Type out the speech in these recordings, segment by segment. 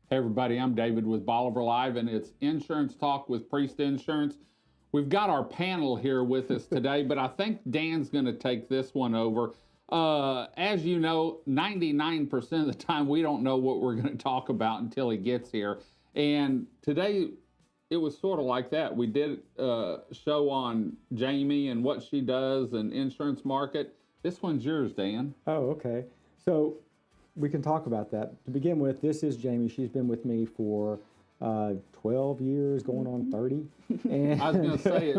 Hey everybody, I'm David with Bolivar Live, and it's Insurance Talk with Priest Insurance. We've got our panel here with us today, but I think Dan's going to take this one over. As you know, 99% of the time we don't know what we're going to talk about until he gets here. And today it was sort of like that. We did a show on Jamie and what she does and insurance market. This one's yours, Dan. Oh, okay. So we can talk about that. To begin with, this is Jamie. She's been with me for 12 years, going on 30. And I was going to say,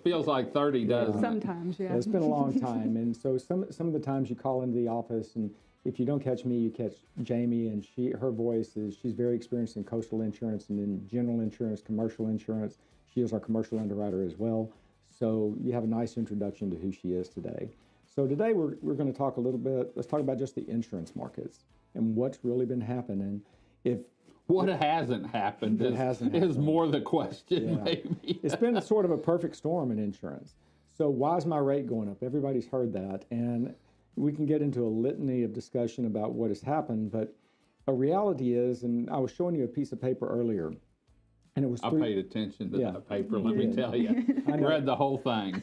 feels like 30, doesn't it? Sometimes, yeah. It's been a long time. And so some of the times you call into the office, and if you don't catch me, you catch Jamie, and her voice is, she's very experienced in coastal insurance and in general insurance, commercial insurance. She is our commercial underwriter as well. So you have a nice introduction to who she is today. So today we're going to talk a little bit, let's talk about just the insurance markets and what's really been happening. What hasn't happened is more the question, maybe. It's been sort of a perfect storm in insurance. So why is my rate going up? Everybody's heard that. And we can get into a litany of discussion about what has happened, but a reality is, and I was showing you a piece of paper earlier, and it was I paid attention to that paper, let me tell you. I read the whole thing.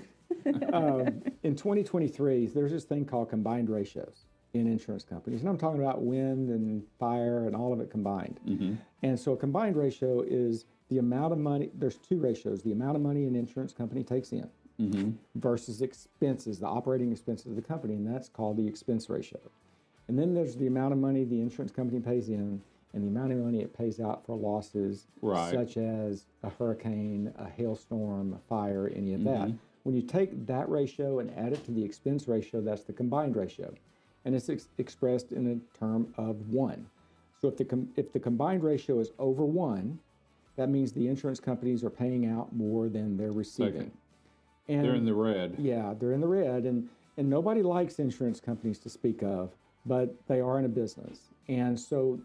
In 2023, there's this thing called combined ratios in insurance companies. And I'm talking about wind and fire and all of it combined. Mm-hmm. And so a combined ratio is the amount of money, there's two ratios, the amount of money an insurance company takes in versus expenses, the operating expenses of the company, and that's called the expense ratio. And then there's the amount of money the insurance company pays in and the amount of money it pays out for losses, such as a hurricane, a hailstorm, a fire, any of that. When you take that ratio and add it to the expense ratio, that's the combined ratio. And it's expressed in a term of 1. So if the combined ratio is over 1, that means the insurance companies are paying out more than they're receiving. And they're in the red. Yeah, they're in the red. And nobody likes insurance companies to speak of, but they are in a business. And so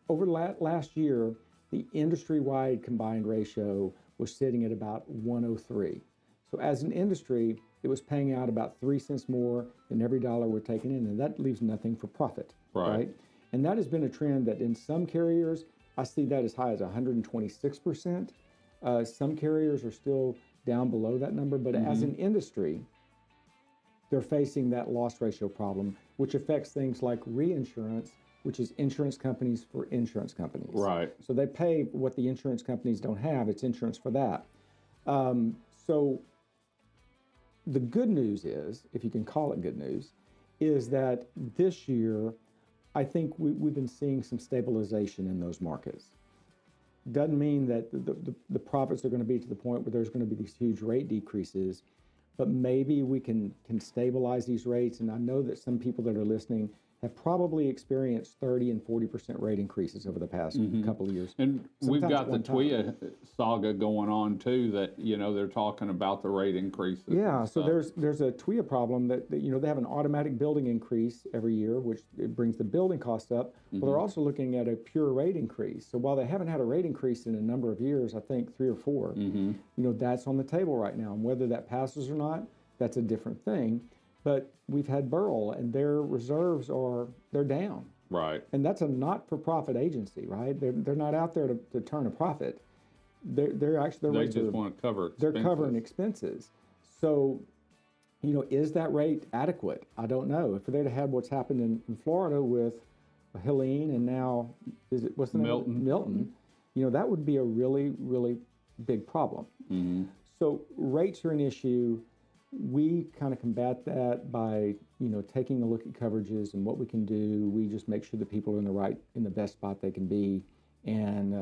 over last year, the industry-wide combined ratio was sitting at about 103. So as an industry, it was paying out about 3 cents more than every dollar we're taking in, and that leaves nothing for profit, right? And that has been a trend that in some carriers, I see that as high as 126%. Some carriers are still down below that number, but as an industry, they're facing that loss ratio problem, which affects things like reinsurance, which is insurance companies for insurance companies. Right. So they pay what the insurance companies don't have. It's insurance for that. So the good news is, if you can call it good news, is that this year, I think we've been seeing some stabilization in those markets. Doesn't mean that the profits are going to be to the point where there's going to be these huge rate decreases, but maybe we can stabilize these rates. And I know that some people that are listening have probably experienced 30 and 40% rate increases over the past couple of years. And we've got the TWIA saga going on too, that, they're talking about the rate increases. Yeah, so there's a TWIA problem that, they have an automatic building increase every year, which it brings the building cost up. Well, they're also looking at a pure rate increase. So while they haven't had a rate increase in a number of years, I think 3 or 4, that's on the table right now. And whether that passes or not, that's a different thing. But we've had Burl, and their reserves they're down. Right. And that's a not-for-profit agency, right? They're not out there to turn a profit. They just want to cover expenses. They're covering expenses. So, is that rate adequate? I don't know. If they'd have had what's happened in Florida with Helene and now, what's the name? Milton, that would be a really, really big problem. So rates are an issue. We kind of combat that by, taking a look at coverages and what we can do. We just make sure that people are in the best spot they can be, and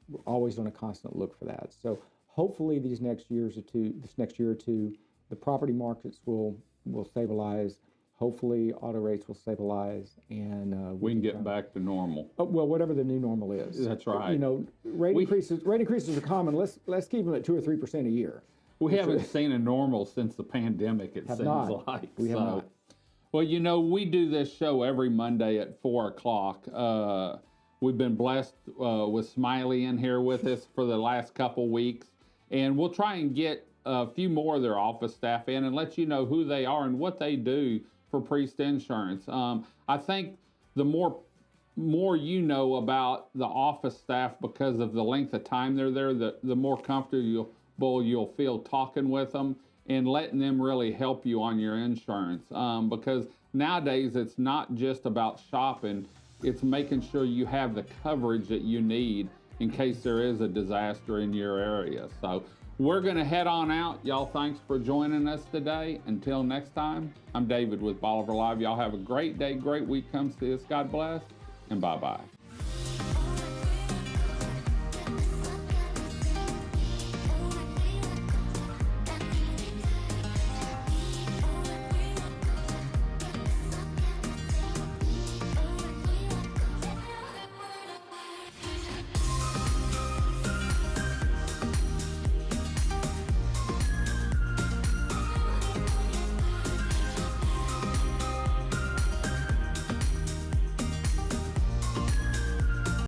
we're always on a constant look for that. So hopefully this next year or two, the property markets will stabilize. Hopefully auto rates will stabilize, and we can get back to normal. Well, whatever the new normal is. That's right. Rate increases are common. Let's keep them at 2 or 3% a year. We haven't seen a normal since the pandemic, it seems like. We have not. Well, we do this show every Monday at 4 o'clock. We've been blessed with Smiley in here with us for the last couple weeks. And we'll try and get a few more of their office staff in and let you know who they are and what they do for Priest Insurance. I think the more more you know about the office staff because of the length of time they're there, the more comfortable you'll feel talking with them and letting them really help you on your insurance. Because nowadays it's not just about shopping, it's making sure you have the coverage that you need in case there is a disaster in your area. So we're going to head on out. Y'all, thanks for joining us today. Until next time, I'm David with Bolivar Live. Y'all have a great day, great week. Come see us. God bless, and bye-bye.